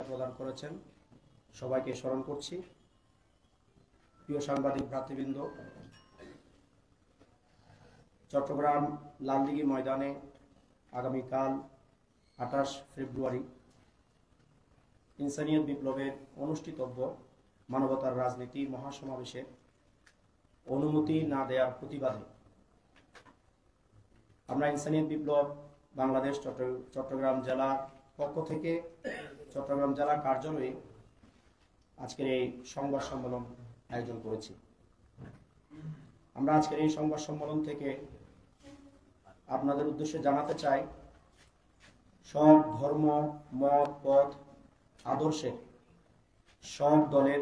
প্রদান করেছেন, সবাইকে স্মরণ করছি। প্রিয় সাংবাদিক ভ্রাতৃবৃন্দ, চট্টগ্রাম লালদিঘি ময়দানে আগামীকাল 28 ফেব্রুয়ারি ইনসানিয়ত বিপ্লবের অনুষ্ঠিতব্য মানবতার রাজনীতি মহাসমাবেশের অনুমতি না দেওয়ার প্রতিবাদে আমরা ইনসানিয়ত বিপ্লব বাংলাদেশ চট্টগ্রাম জেলার পক্ষ থেকে চট্টগ্রাম জেলা কার্যালয়ে আজকের এই সংবাদ সম্মেলন আয়োজন করেছি। আমরা আজকের এই সংবাদ সম্মেলন থেকে আপনাদের উদ্দেশ্যে জানাতে চাই, সব ধর্ম, মত, পথ, আদর্শের, সব দলের,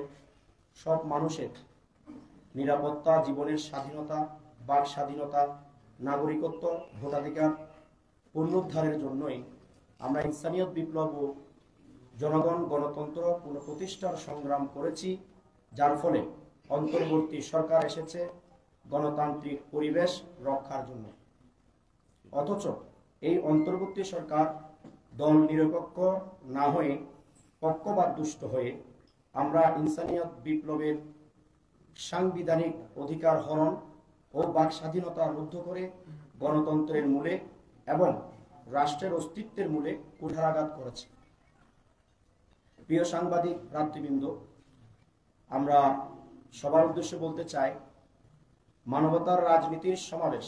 সব মানুষের নিরাপত্তা, জীবনের স্বাধীনতা, বাক স্বাধীনতা, নাগরিকত্ব, ভোটাধিকার পুনরুদ্ধারের জন্যই আমরা ইনসানিয়ত বিপ্লব ও জনগণ গণতন্ত্র পুনঃপ্রতিষ্ঠার সংগ্রাম করেছি, যার ফলে অন্তর্বর্তী সরকার এসেছে গণতান্ত্রিক পরিবেশ রক্ষার জন্য। অথচ এই অন্তর্বর্তী সরকার দল নিরপেক্ষ না হয়ে পক্ষপাতদুষ্ট হয়ে আমরা ইনসানিয়ত বিপ্লবের সাংবিধানিক অধিকার হরণ ও বাক স্বাধীনতা রুদ্ধ করে গণতন্ত্রের মূলে এবং রাষ্ট্রের অস্তিত্বের মূলে কুঠারাঘাত করেছে। প্রিয় সাংবাদিক ভ্রাতৃবৃন্দ, আমরা সবার উদ্দেশ্যে বলতে চাই, মানবতার রাজনীতির সমাবেশ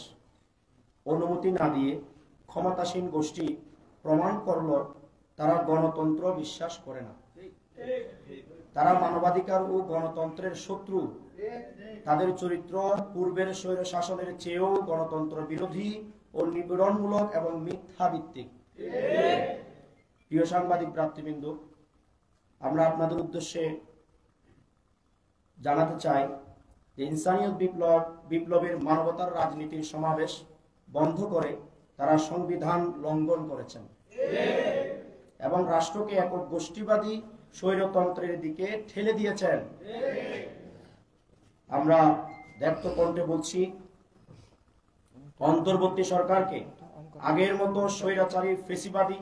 অনুমতি না দিয়ে ক্ষমতাসীন গোষ্ঠী প্রমাণ করল তারা গণতন্ত্র বিশ্বাস করে না। তারা মানবাধিকার ও গণতন্ত্রের শত্রু। তাদের চরিত্র পূর্বের স্বৈর শাসনের চেয়েও গণতন্ত্র বিরোধী ও নিপীড়নমূলক এবং মিথ্যা ভিত্তিক। প্রিয় সাংবাদিক ভ্রাতৃবৃন্দ, আমরা আপনাদের উদ্দেশ্যে জানাতে চাই যে ইনসানিয়ত বিপ্লবের মানবতার রাজনীতির সমাবেশ বন্ধ করে তারা সংবিধান লঙ্ঘন করেছেন এবং রাষ্ট্রকে একক গোষ্ঠীবাদী স্বৈরতন্ত্রের দিকে ঠেলে দিয়েছেন। আমরা ব্যক্ত কণ্ঠে বলছি, অন্তর্বর্তী সরকারকে আগের মতো স্বৈরাচারী ফেসিবাদী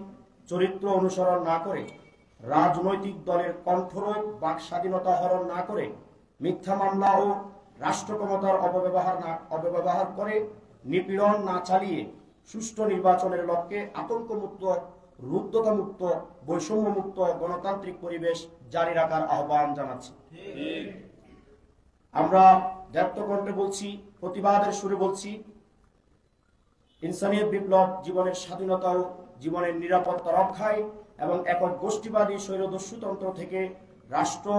চরিত্র অনুসরণ না করে, রাজনৈতিক দলের কণ্ঠরোধ, বাক স্বাধীনতা হরণ না করে, মিথ্যা মামলা ও রাষ্ট্র ক্ষমতার অপব্যবহার করে নিপীড়ন না চালিয়ে সুষ্ঠু নির্বাচনের লক্ষ্যে আতঙ্কমুক্ত, রুদ্ধতামুক্ত, বৈষম্যমুক্ত গণতান্ত্রিক পরিবেশ জারি রাখার আহ্বান জানাচ্ছি। আমরা ব্যক্ত কণ্ঠে বলছি, প্রতিবাদের সুরে বলছি, ইনসানিয়ত বিপ্লব জীবনের স্বাধীনতা ও জীবনের নিরাপত্তা রক্ষায় এবং একক গোষ্ঠীবাদী স্বৈরদস্যুতন্ত্র থেকে রাষ্ট্র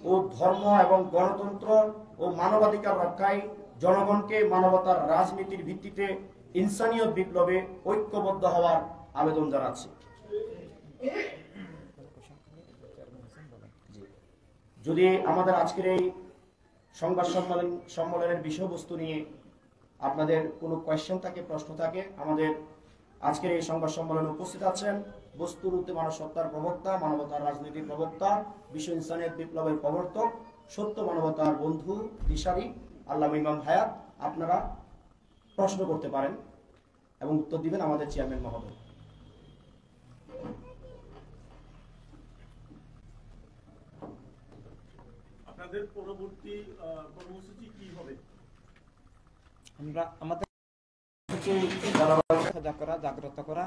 ও ধর্ম এবং গণতন্ত্র ও মানবাধিকার রক্ষায় জনগণকে মানবতার রাজনীতির ভিত্তিতে ইনসানিয়ত বিপ্লবে ঐক্যবদ্ধ হওয়ার আবেদন জানাচ্ছি। যদি আমাদের আজকের এই সংবাদ সম্মেলনের বিষয়বস্তু নিয়ে আপনাদের কোনো কোয়েশ্চেন থাকে, প্রশ্ন থাকে, আমাদের আজকের এই সংবাদ সম্মেলনে উপস্থিত আছেন বস্তুর ঊর্ধ্বে মানব সত্তার প্রবক্তা, মানবতার রাজনীতির প্রবক্তা, বিশ্ব ইনসানিয়ত বিপ্লবের প্রবর্তক, সত্য মানবতার বন্ধু, দিশারি আল্লামা ইমাম হায়াত। আপনারা প্রশ্ন করতে পারেন এবং উত্তর দিবেন আমাদের চেয়ারম্যান মহোদয়। আপনাদের পরবর্তী কর্মসূচি কি হবে? আমরা আমাদের জাগ্রত করা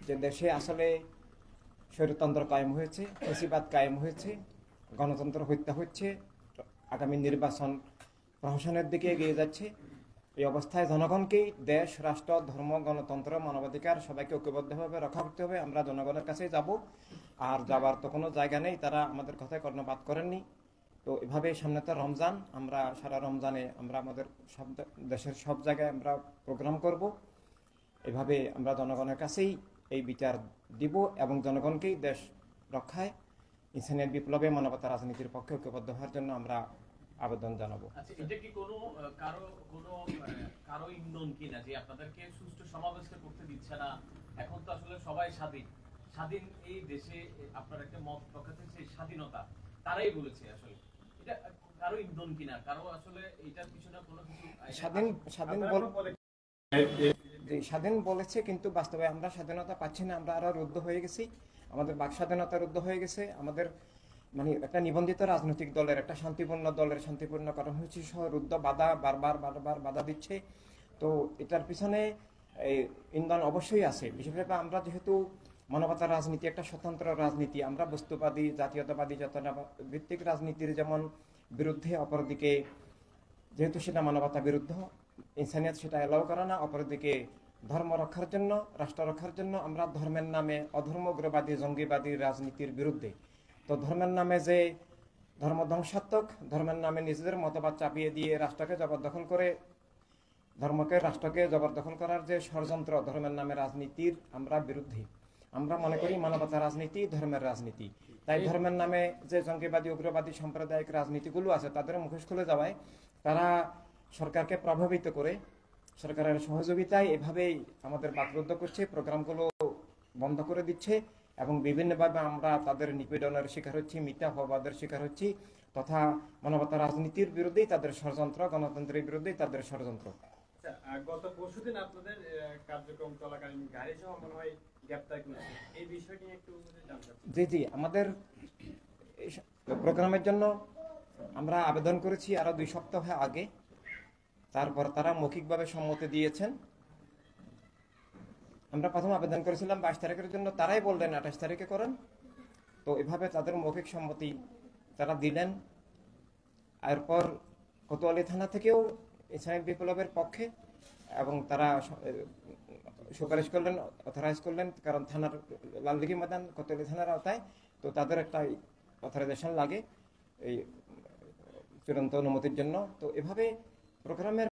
যে দেশে আসলে স্বৈরতন্ত্র কায়েম হয়েছে, ফ্যাসিবাদ কায়েম হয়েছে, গণতন্ত্র হত্যা হচ্ছে, আগামী নির্বাচন প্রহসনের দিকে এগিয়ে যাচ্ছে। এই অবস্থায় জনগণকেই দেশ, রাষ্ট্র, ধর্ম, গণতন্ত্র, মানবাধিকার সবাইকে ঐক্যবদ্ধভাবে রক্ষা করতে হবে। আমরা জনগণের কাছে যাব, আর যাবার তো কোনো জায়গা নেই, তারা আমাদের কথায় কর্ণপাত করেননি। তো এভাবে সামনে তো রমজান, আমরা সারা রমজানে আমরা আমাদের সব দেশের সব জায়গায় আমরা প্রোগ্রাম করব। এভাবে আমরা জনগণের কাছেই এই বিচার দিব এবং জনগণকেই দেশ রক্ষায় ইনসানিয়ত বিপ্লবে মানবতা রাজনীতির পক্ষে ঐক্যবদ্ধ হওয়ার জন্য আমরা আবেদন জানাবো। আচ্ছা, এটা কি কারো ইন্ধন কিনা যে আপনাদেরকে সুষ্ঠু সমাবেশটা করতে দিচ্ছে না? এখন তো আসলে সবাই স্বাধীন এই দেশে আপনার একটা মত প্রকাশের সেই স্বাধীনতা তারাই বলেছে, আসলে এটা কারো ইন্ধন কিনা? কারো আসলে এটার পিছনে কোনো কিছু স্বাধীন বলেছে, কিন্তু বাস্তবে আমরা স্বাধীনতা পাচ্ছি না, আমরা আরো রুদ্ধ হয়ে গেছি। আমাদের বাক স্বাধীনতা রুদ্ধ হয়ে গেছে, আমাদের মানে একটা নিবন্ধিত রাজনৈতিক দলের, একটা শান্তিপূর্ণ দলের শান্তিপূর্ণ কর্মসূচি সহ রুদ্ধ বাধা বারবার বাধা দিচ্ছে। তো এটার পিছনে এই ইন্ধন অবশ্যই আছে। বিশেষভাবে আমরা যেহেতু মানবতার রাজনীতি একটা স্বতন্ত্র রাজনীতি, আমরা বস্তুবাদী জাতীয়তাবাদী যতটা ভিত্তিক রাজনীতির যেমন বিরুদ্ধে, অপরদিকে যেহেতু সেটা মানবতা বিরুদ্ধ, ইনসানিয়ত সেটা এলাও করে না, অপরদিকে ধর্ম রক্ষার জন্য, রাষ্ট্র রক্ষার জন্য আমরা ধর্মের নামে অধর্মগ্রবাদী জঙ্গিবাদী রাজনীতির বিরুদ্ধে। তো ধর্মের নামে যে ধর্ম ধ্বংসাত্মক, ধর্মের নামে নিজেদের মতবাদ চাপিয়ে দিয়ে রাষ্ট্রকে জবরদখল করে, ধর্মকে রাষ্ট্রকে জবরদখল করার যে ষড়যন্ত্র ধর্মের নামে রাজনীতির আমরা বিরুদ্ধে। আমরা মনে করি মানবতা রাজনীতি ধর্মের রাজনীতি। তাই ধর্মের নামে যে জঙ্গিবাদী উগ্রবাদী সাম্প্রদায়িক রাজনীতিগুলো আছে তাদের মুখোশ খুলে যাওয়ায় তারা সরকারকে প্রভাবিত করে, সরকারের সহযোগিতায় এভাবেই আমাদের বাকরুদ্ধ করছে, প্রোগ্রামগুলো বন্ধ করে দিচ্ছে এবং বিভিন্নভাবে আমরা তাদের নিপীড়নের শিকার হচ্ছি, মিথ্যা অপবাদের শিকার হচ্ছি, তথা মানবতা রাজনীতির বিরুদ্ধেই তাদের ষড়যন্ত্র, গণতন্ত্রের বিরুদ্ধেই তাদের ষড়যন্ত্র। আচ্ছা, গত পরশুদিন আপনাদের কার্যক্রম চলাকালীন গাড়ি সহ মনে হয় গ্রেপ্তার করেছে, এই বিষয়টি একটু জানতে চাচ্ছি। জি, আমাদের এই প্রোগ্রামের জন্য আমরা আবেদন করেছি আরো 2 সপ্তাহ আগে, তারপর তারা মৌখিকভাবে সম্মতি দিয়েছেন। আমরা প্রথম আবেদন করেছিলাম 22 তারিখের জন্য, তারাই বললেন 28 তারিখে করেন। তো এভাবে তাদের মৌখিক সম্মতি তারা দিলেন। এরপর কোতোয়ালি থানা থেকেও ইসলামিক বিপ্লবের পক্ষে এবং তারা সুপারিশ করলেন, অথরাইজ করলেন, কারণ থানার লালদিঘি ময়দান কোতোয়ালি থানার আওতায়, তো তাদের একটা অথরাইজেশন লাগে এই চূড়ান্ত অনুমতির জন্য। তো এভাবে প্রোগ্রামের